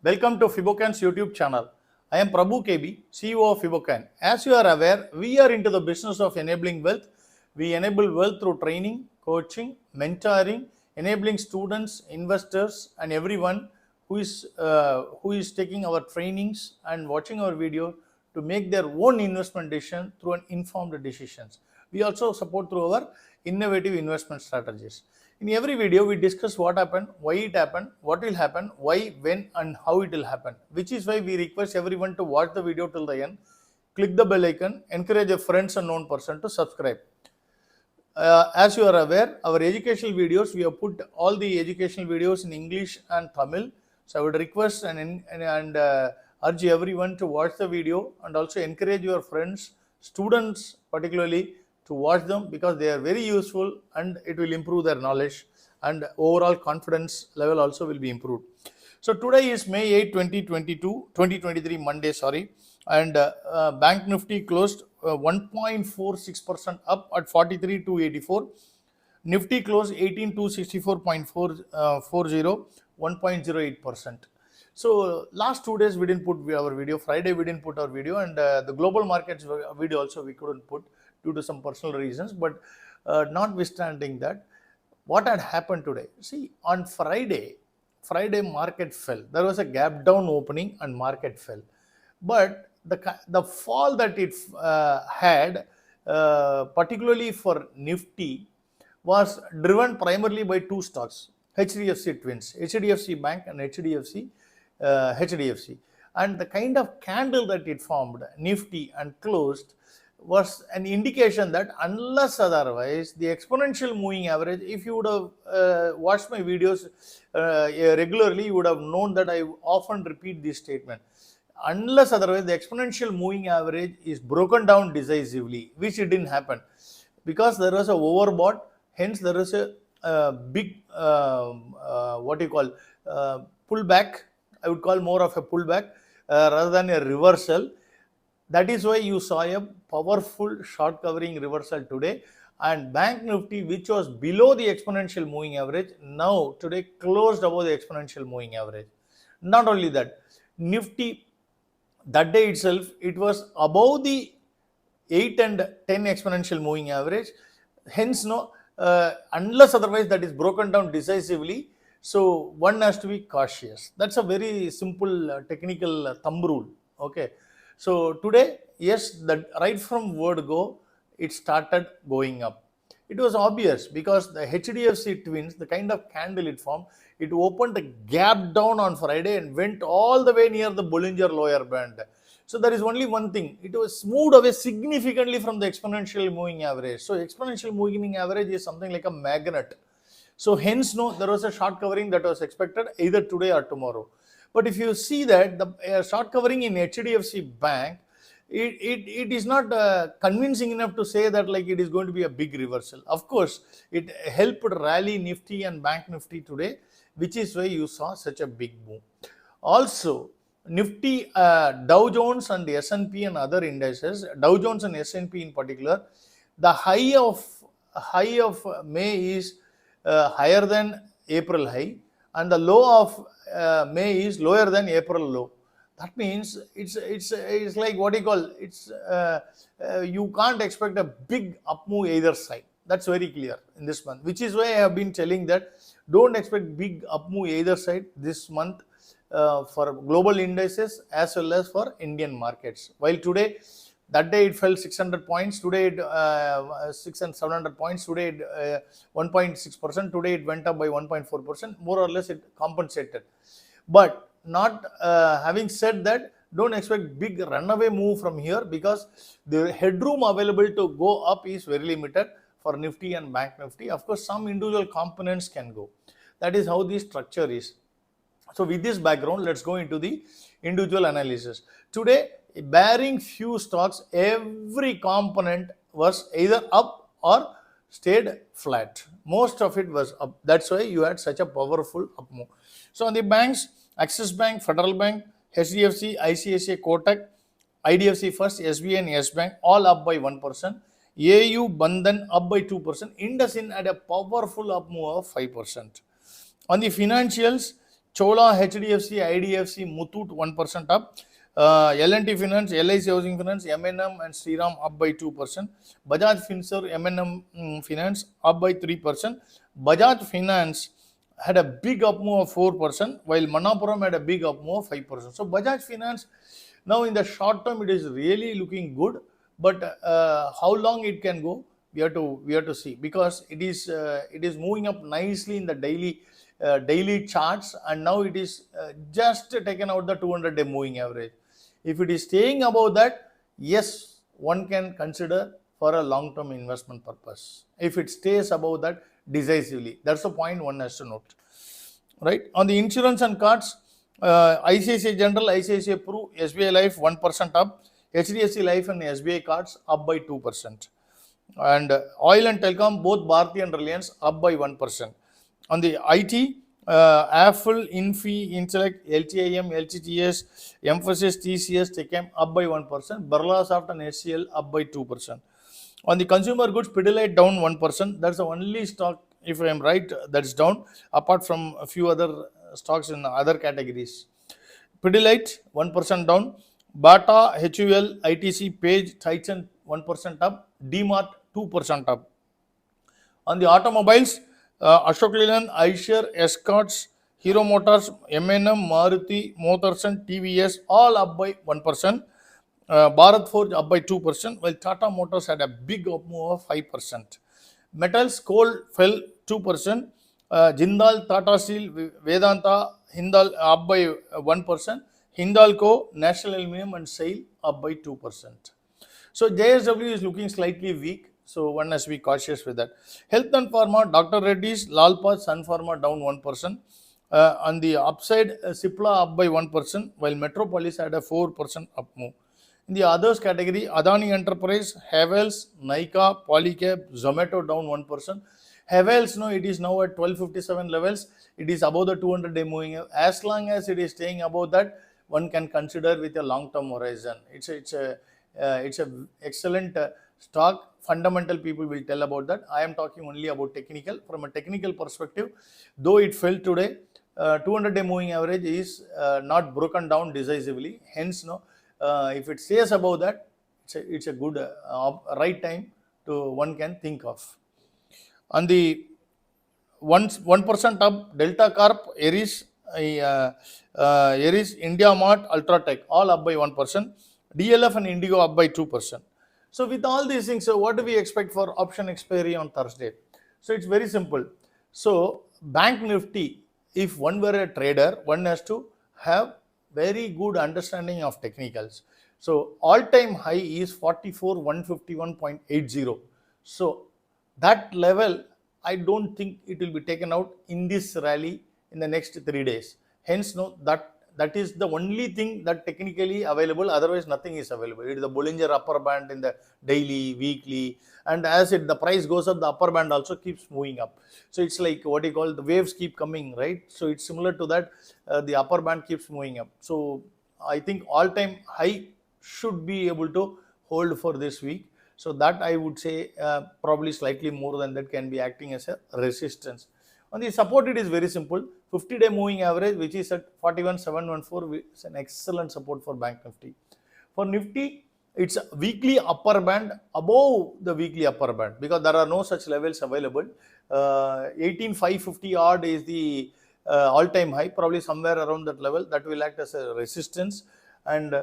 Welcome to Fibocan's YouTube channel. I am Prabhu KB, CEO of Fibocan. As you are aware, we are into the business of enabling wealth. We enable wealth through training, coaching, mentoring, enabling students, investors, and everyone who is taking our trainings and watching our video to make their own investment decision through an informed decisions. We also support through our innovative investment strategies. In every video, we discuss what happened, why it happened, what will happen, why, when, and how it will happen. Which is why we request everyone to watch the video till the end, click the bell icon, encourage a friends and known person to subscribe. As you are aware, our educational videos, we have put all the educational videos in English and Tamil. So I would request and urge everyone to watch the video and also encourage your friends, students particularly, to watch them because they are very useful and it will improve their knowledge and overall confidence level also will be improved. So today is May 8, 2023, Monday, sorry, and Bank Nifty closed 1.46% up at 43,284. Nifty closed 18,264.40, 1.08%. So last 2 days we didn't put our video. Friday we didn't put our video, and the global markets video also we couldn't put due to some personal reasons. But notwithstanding that, what had happened today? See, on Friday market fell. There was a gap down opening and market fell. But the fall that it had, particularly for Nifty, was driven primarily by two stocks, HDFC twins, HDFC Bank and HDFC. And the kind of candle that it formed, Nifty and closed, was an indication that unless otherwise, the exponential moving average, if you would have watched my videos regularly, you would have known that I often repeat this statement. Unless otherwise, the exponential moving average is broken down decisively, which it didn't happen because there was a overbought. Hence, there is a big pullback. I would call more of a pullback rather than a reversal. That is why you saw a powerful short covering reversal today, and Bank Nifty, which was below the exponential moving average, now today closed above the exponential moving average. Not only that, Nifty that day itself, it was above the 8 and 10 exponential moving average. Hence, unless otherwise that is broken down decisively, so one has to be cautious. That's a very simple technical thumb rule. Okay. So today, yes, that right from word go, it started going up. It was obvious because the HDFC twins, the kind of candle it formed, it opened a gap down on Friday and went all the way near the Bollinger lower band. So there is only one thing, it was moved away significantly from the exponential moving average. So exponential moving average is something like a magnet. So hence, there was a short covering that was expected either today or tomorrow. But if you see that the short covering in HDFC Bank, it is not convincing enough to say that like it is going to be a big reversal. Of course, it helped rally Nifty and Bank Nifty today, which is why you saw such a big boom. Also, Nifty, Dow Jones and the S&P and other indices, Dow Jones and S&P in particular, the high of May is higher than April high, and the low of May is lower than April low. That means it's like what you call you can't expect a big up move either side. That's very clear in this month, which is why I have been telling that don't expect big up move either side this month for global indices as well as for Indian markets. While today, that day it fell 600 points, today it 600 and 700 points, today it 1.6%, today it went up by 1.4%, more or less it compensated. But not having said that, don't expect big runaway move from here because the headroom available to go up is very limited for Nifty and Bank Nifty. Of course, some individual components can go. That is how the structure is. So with this background, let's go into the individual analysis. Today, barring few stocks, every component was either up or stayed flat. Most of it was up. That's why you had such a powerful up move. So on the banks, Axis Bank, Federal Bank, HDFC, ICICI, Kotak, IDFC First, SBI and Yes Bank all up by 1%. AU, Bandhan up by 2%. IndusInd had a powerful up move of 5%. On the financials, Chola, HDFC, IDFC, Muthoot 1% up. L&T Finance, LIC Housing Finance, M&M and Shriram up by 2%. Bajaj Finserv, M&M Finance up by 3%. Bajaj Finance had a big up move of 4%, while Manappuram had a big up move of 5%. So Bajaj Finance, now in the short term, it is really looking good, but how long it can go, we have to see, because it is moving up nicely in the daily charts, and now it is just taken out the 200-day moving average. If it is staying above that, yes, one can consider for a long-term investment purpose. If it stays above that decisively, that's the point one has to note. Right? On the insurance and cards, ICICI General, ICICI Pru, SBI Life 1% up, HDFC Life and SBI cards up by 2%. And oil and telecom, both Bharti and Reliance up by 1%. On the IT, Apple, Infi, Intellect, LTIM, LTTS, Emphasis, TCS, Techem up by 1%. Birlasoft and HCL up by 2%. On the consumer goods, Pidilite down 1%. That's the only stock, if I am right, that's down, apart from a few other stocks in other categories. Pidilite 1% down. Bata, HUL, ITC, Page, Titan 1% up. DMart 2% up. On the automobiles, Ashok Leyland, Eicher, Escorts, Hero Motors, M&M, Maruti, Motherson, TVS all up by 1%. Bharat Forge up by 2%, while Tata Motors had a big up move of 5%. Metals, coal fell 2%. Jindal, Tata Steel, Vedanta, Hindal up by 1%. Hindalco, National Aluminium and SAIL up by 2%. So JSW is looking slightly weak, so one has to be cautious with that. Health and Pharma, Dr. Reddy's, Lalpa, Sun Pharma down 1%. On the upside, Cipla up by 1%, while Metropolis had a 4% up move. In the others category, Adani Enterprise, Havells, Nykaa, Polycab, Zomato down 1%. Havells, no, it is now at 1257 levels. It is above the 200-day moving. As long as it is staying above that, one can consider with a long-term horizon. It's a excellent stock. Fundamental people will tell about that. I am talking only about technical. From a technical perspective, though it fell today, 200-day moving average is not broken down decisively. Hence, no, if it stays above that, it's a good right time to one can think of. On the 1% up, Delta Corp, Eris, India Mart, Ultratech all up by 1%. DLF and Indigo up by 2%. So with all these things, so what do we expect for option expiry on Thursday? So it's very simple. So Bank Nifty, if one were a trader, one has to have very good understanding of technicals. So all-time high is 44,151.80. So that level, I don't think it will be taken out in this rally in the next 3 days. Hence, no, that is the only thing that technically available, otherwise nothing is available. It is the Bollinger upper band in the daily, weekly, and as the price goes up, the upper band also keeps moving up. So it's like what you call the waves keep coming, right? So it's similar to that, the upper band keeps moving up. So I think all-time high should be able to hold for this week. So that I would say probably slightly more than that can be acting as a resistance. On the support, it is very simple. 50-day moving average, which is at 41,714, is an excellent support for Bank Nifty. For Nifty, it's a weekly upper band above the weekly upper band, because there are no such levels available. 18,550 odd is the all-time high, probably somewhere around that level. That will act as a resistance, and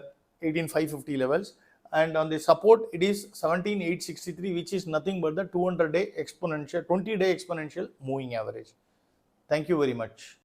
18,550 levels. And on the support, it is 17,863, which is nothing but the 200-day exponential, 20-day exponential moving average. Thank you very much.